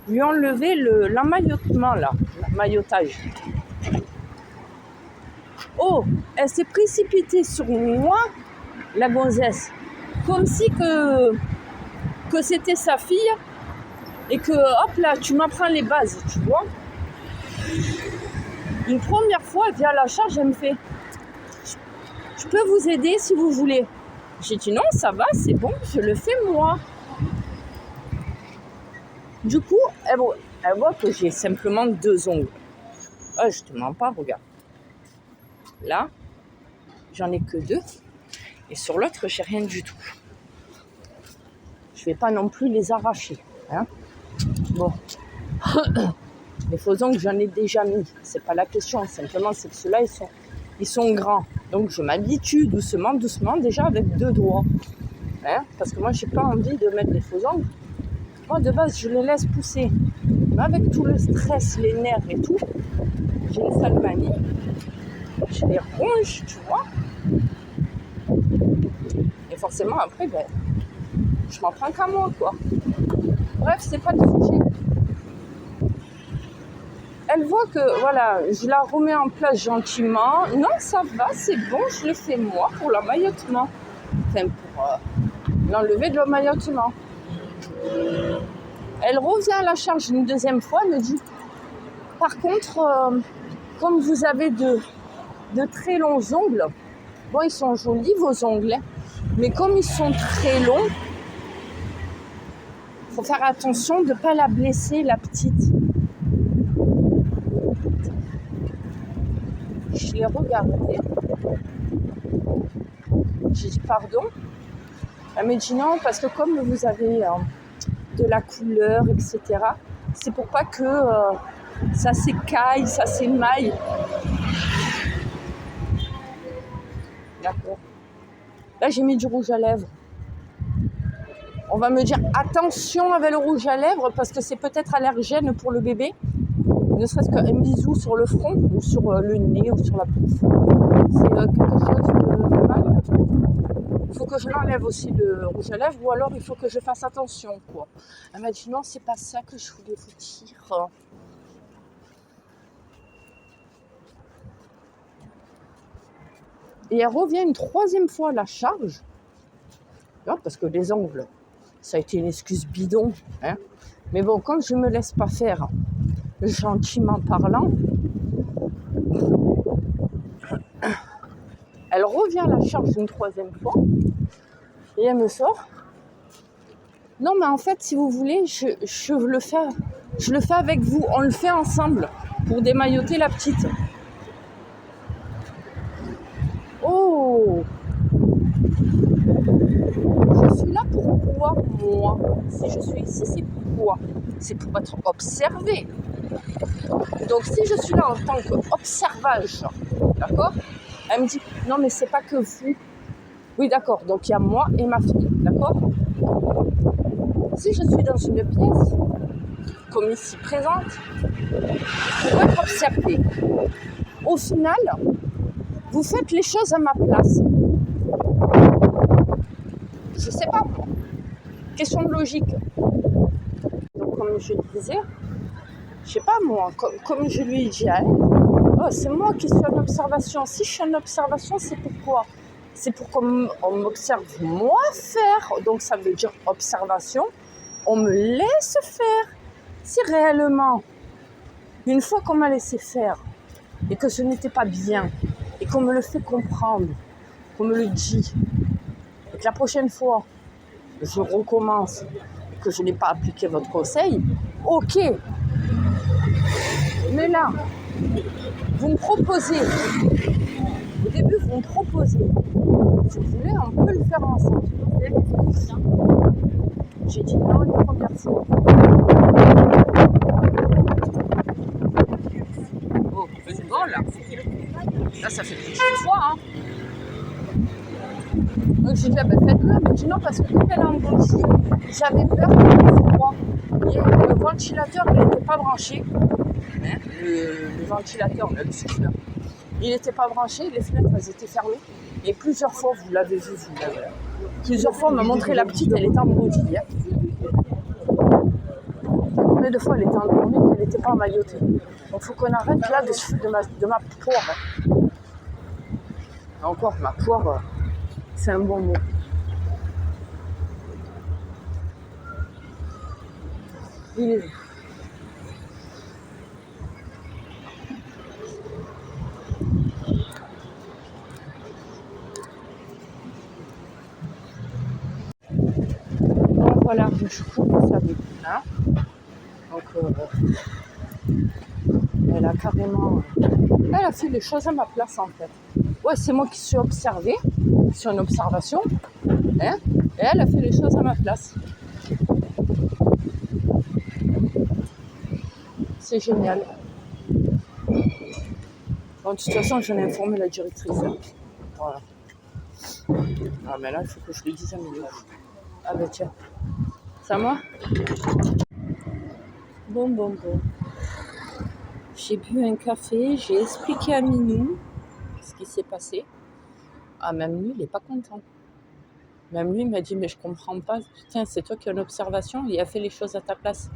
Speaker 1: lui enlever l'emmaillotement, là. L'emmaillotage. Oh, elle s'est précipitée sur moi, la gonzesse. Comme si que c'était sa fille. Et que, hop là, tu m'apprends les bases, tu vois. Une première fois, elle vient à la charge, elle me fait « Je peux vous aider si vous voulez ?» J'ai dit « Non, ça va, c'est bon, je le fais moi. » Du coup, elle voit que j'ai simplement 2 ongles. Oh, je te mens pas, regarde. Là, j'en ai que 2. Et sur l'autre, j'ai rien du tout. Je vais pas non plus les arracher. Hein. Bon. Les faux ongles, j'en ai déjà mis. C'est pas la question. Simplement, c'est que ceux-là, ils sont grands. Donc, je m'habitue doucement, déjà avec 2 doigts. Hein, parce que moi, j'ai pas envie de mettre des faux ongles. Moi, de base, je les laisse pousser. Mais avec tout le stress, les nerfs et tout, j'ai une sale manie. Je les ronge, tu vois. Et forcément, après, je m'en prends qu'à moi, quoi. Bref, c'est pas le sujet. Elle voit que, voilà, je la remets en place gentiment. Non, ça va, c'est bon, je le fais moi pour l'emmaillotement. Enfin, pour l'enlever de l'emmaillotement. Elle revient à la charge une deuxième fois, elle me dit, par contre, comme vous avez de très longs ongles, bon, ils sont jolis vos ongles, hein, mais comme ils sont très longs, il faut faire attention de ne pas la blesser, la petite. Je l'ai regardée. J'ai dit pardon. Elle m'a dit non, parce que comme vous avez de la couleur, etc., c'est pour pas que ça s'écaille, ça s'émaille. D'accord. Là, j'ai mis du rouge à lèvres. On va me dire attention avec le rouge à lèvres parce que c'est peut-être allergène pour le bébé. Ne serait-ce qu'un bisou sur le front ou sur le nez ou sur la bouche. C'est quelque chose de mal. Il faut que je l'enlève aussi le rouge à lèvres ou alors il faut que je fasse attention, quoi. Elle m'a dit non, c'est pas ça que je voulais vous dire. Et elle revient une troisième fois à la charge. Là, parce que les ongles, ça a été une excuse bidon. Hein. Mais bon, comme je ne me laisse pas faire gentiment parlant, elle revient à la charge une troisième fois et elle me sort. Non, mais en fait, si vous voulez, je le fais avec vous. On le fait ensemble pour démailloter la petite. Oh! Je suis là pourquoi, moi? Si je suis ici, c'est pourquoi? C'est pour être observée. Donc, si je suis là en tant qu'observage, d'accord? Elle me dit, non, mais c'est pas que vous. Oui, d'accord. Donc, il y a moi et ma fille, d'accord? Si je suis dans une pièce, comme ici présente, pour être observée, au final, vous faites les choses à ma place. Je sais pas, moi. Question de logique. Donc, comme je disais, je sais pas, moi, comme je lui ai dit à elle, oh, c'est moi qui suis en observation. Si je suis en observation, c'est pourquoi? C'est pour qu'on m'observe moi faire. Donc, ça veut dire observation. On me laisse faire. Si réellement, une fois qu'on m'a laissé faire et que ce n'était pas bien et qu'on me le fait comprendre, qu'on me le dit, et que la prochaine fois, je recommence et que je n'ai pas appliqué votre conseil, ok. Mais là, vous me proposez, au début, vous me proposez, si vous voulez, on peut le faire ensemble. J'ai dit non, une première fois. Oh, c'est bon là. Là, ça fait plus d'une fois. Hein. Donc j'ai dit, ah ben faites-le. Elle m'a dit non, parce que quand elle a embauché, j'avais peur qu'il fasse froid. Et le ventilateur, il n'était pas branché. Hein, le ventilateur, le souffleur. Il n'était pas branché, les fenêtres, elles étaient fermées. Et plusieurs fois, vous l'avez vu, plusieurs fois, on m'a montré la petite, elle était en body. Hein. Combien de fois elle était endormie, qu'elle n'était pas emmaillotée. Donc il faut qu'on arrête là de ma poire. Hein. Encore, ma poire, c'est un bon mot. Il est... Donc voilà, je trouve ça avec là. Donc elle a carrément... Elle a fait les choses à ma place en fait. Ouais, c'est moi qui suis observée, sur une observation. Hein, et elle a fait les choses à ma place. C'est génial. Bon, de toute façon, j'en ai informé la directrice. Voilà. Ah, mais là, il faut que je lui dise à milieu. Ah, ben tiens. C'est à moi? Bon. J'ai bu un café, j'ai expliqué à Minou ce qui s'est passé. Ah, même lui, il n'est pas content. Même lui, il m'a dit, mais je comprends pas. Putain, c'est toi qui as l'observation, il a fait les choses à ta place.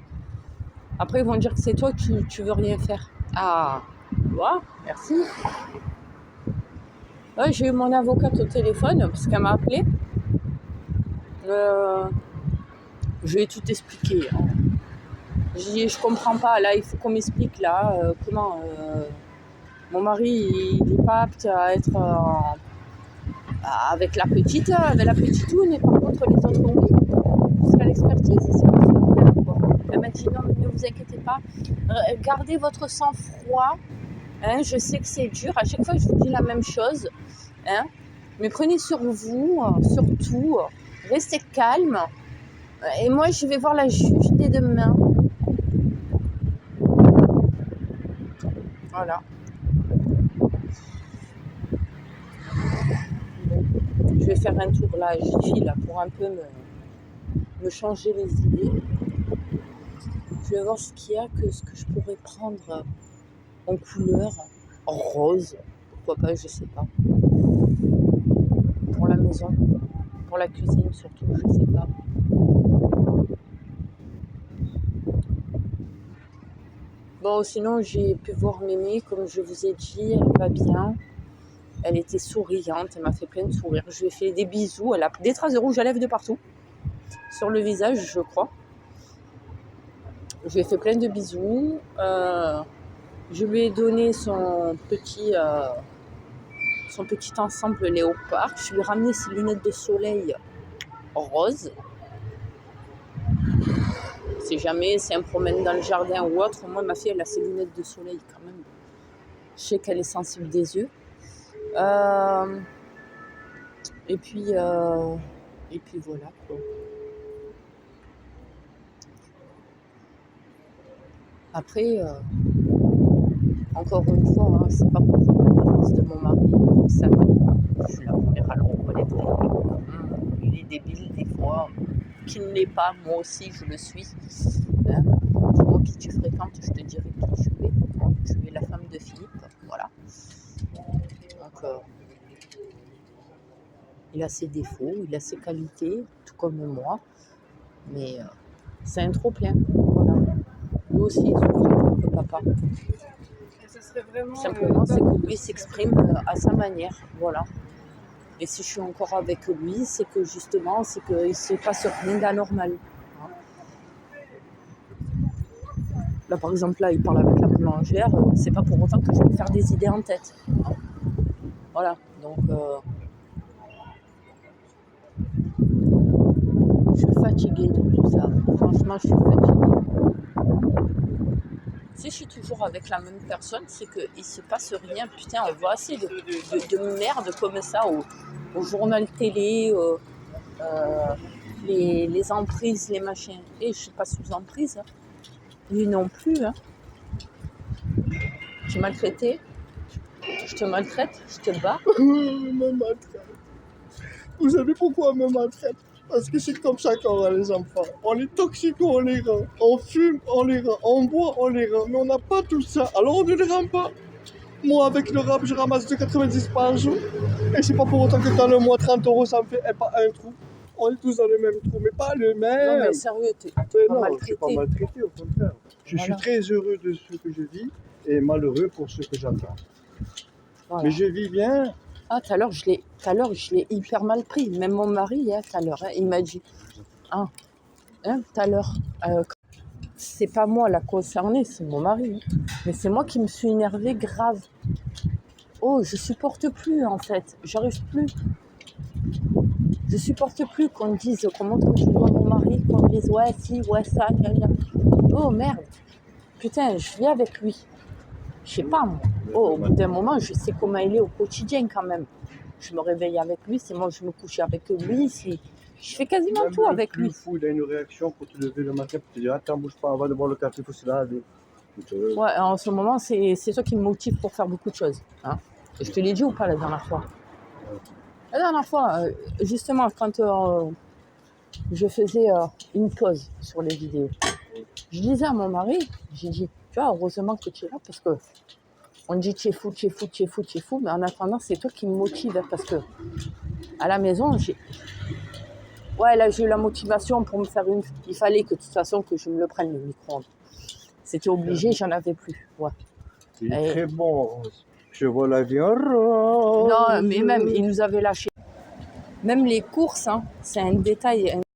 Speaker 1: Après, ils vont dire que c'est toi, tu veux rien faire. Ah, tu vois, merci. Ouais, j'ai eu mon avocate au téléphone, parce qu'elle m'a appelé. Je lui ai tout expliqué. Hein. J'ai dit, je comprends pas, là, il faut qu'on m'explique, là, comment... mon mari, il n'est pas apte à être avec la petite oui, mais par contre, les autres, oui. Jusqu'à l'expertise, c'est pas ce problème, quoi. Elle m'a dit, non, mais ne vous inquiétez pas, gardez votre sang-froid. Hein, je sais que c'est dur, à chaque fois, je vous dis la même chose. Hein, mais prenez sur vous, surtout, restez calme. Et moi, je vais voir la juge dès demain. Voilà. Je vais faire un tour là, j'y file, pour un peu me changer les idées. Je vais voir ce qu'il y a, ce que je pourrais prendre en couleur, en rose, pourquoi pas, je sais pas. Pour la maison, pour la cuisine surtout, je sais pas. Bon, sinon j'ai pu voir Mémé, comme je vous ai dit, elle va bien. Elle était souriante, elle m'a fait plein de sourires. Je lui ai fait des bisous, elle a des traces de rouge à lèvres de partout. Sur le visage, je crois. Je lui ai fait plein de bisous. Je lui ai donné son petit ensemble léopard. Je lui ai ramené ses lunettes de soleil roses. Si jamais c'est un promène dans le jardin ou autre, moi ma fille elle a ses lunettes de soleil quand même. Je sais qu'elle est sensible des yeux. Et puis voilà quoi. Après, encore une fois, hein, c'est pas pour faire la défense de mon mari, vous savez, je suis la première à le reconnaître. Il est débile des fois, qui ne l'est pas, moi aussi je le suis. Hein. Dis-moi qui tu fréquentes, je te dirai qui tu es. Tu es la femme de Philippe, voilà. Donc, il a ses défauts, il a ses qualités, tout comme moi, mais c'est un trop-plein, voilà. Lui aussi, il souffre comme que papa.
Speaker 2: Ça serait vraiment,
Speaker 1: simplement, c'est que lui s'exprime à sa manière, voilà. Et si je suis encore avec lui, c'est que justement, c'est qu'il ne se passe rien d'anormal. Là, par exemple, là, il parle avec la boulangère, c'est pas pour autant que je vais me faire des idées en tête. Voilà, donc... je suis fatiguée de tout ça. Franchement, je suis fatiguée. Si je suis toujours avec la même personne, c'est qu'il ne se passe rien. Putain, on voit assez de merde comme ça au journal télé, les emprises, les machins. Et je ne suis pas sous emprise. Hein. Lui non plus. Hein. Tu m'as maltraité. Je te maltraite, je te bats.
Speaker 3: Me maltraite. Vous savez pourquoi on me maltraite? Parce que c'est comme ça qu'on a les enfants. On est toxiques, on les rend. On fume, on les rend. On boit, on les rend. Mais on n'a pas tout ça. Alors on ne les rend pas. Moi, avec le rap, je ramasse 2,90 par jour. Et c'est pas pour autant que dans le mois, 30 €, ça me fait pas un trou. On est tous dans le même trou, mais pas le même.
Speaker 1: Non, mais sérieux, t'es pas
Speaker 3: non,
Speaker 1: maltraité.
Speaker 3: Je suis pas maltraité, au contraire. Je suis très heureux de ce que je vis et malheureux pour ce que j'attends. Voilà. Mais je vis bien.
Speaker 1: Ah, tout à l'heure, je l'ai hyper mal pris. Même mon mari, tout à l'heure, il m'a dit, tout à l'heure, c'est pas moi la concernée, c'est mon mari. Mais c'est moi qui me suis énervée grave. Oh, je supporte plus, en fait. J'arrive plus. Je supporte plus qu'on dise, qu'on montre du doigt mon mari, qu'on dise, ouais, si, ouais, ça, gna, gna. Oh, merde. Putain, je vis avec lui. Je sais pas, moi. Oh, au bout d'un moment, je sais comment il est au quotidien quand même. Je me réveille avec lui, c'est moi je me couche avec lui. Je fais quasiment
Speaker 3: même
Speaker 1: tout avec lui.
Speaker 3: Fou, il a une réaction pour te lever le matin pour te dire attends, bouge pas, on va boire le café, il faut se laver.
Speaker 1: Ouais, en ce moment, c'est ça qui me motive pour faire beaucoup de choses. Hein. Et je te l'ai dit ou pas la dernière fois? La dernière fois, justement, quand je faisais une pause sur les vidéos, je disais à mon mari, j'ai dit, tu vois, heureusement que tu es là parce que on dit tu es fou, mais en attendant, c'est toi qui me motive parce que à la maison, Ouais, là, j'ai eu la motivation pour me faire une. Il fallait que de toute façon que je me le prenne, le micro-ondes. C'était obligé, j'en avais plus. Ouais.
Speaker 3: Il est
Speaker 1: Et-
Speaker 3: très bon. Je vois la vie en rose.
Speaker 1: Non, mais même, ils nous avaient lâché. Même les courses, hein, c'est un détail.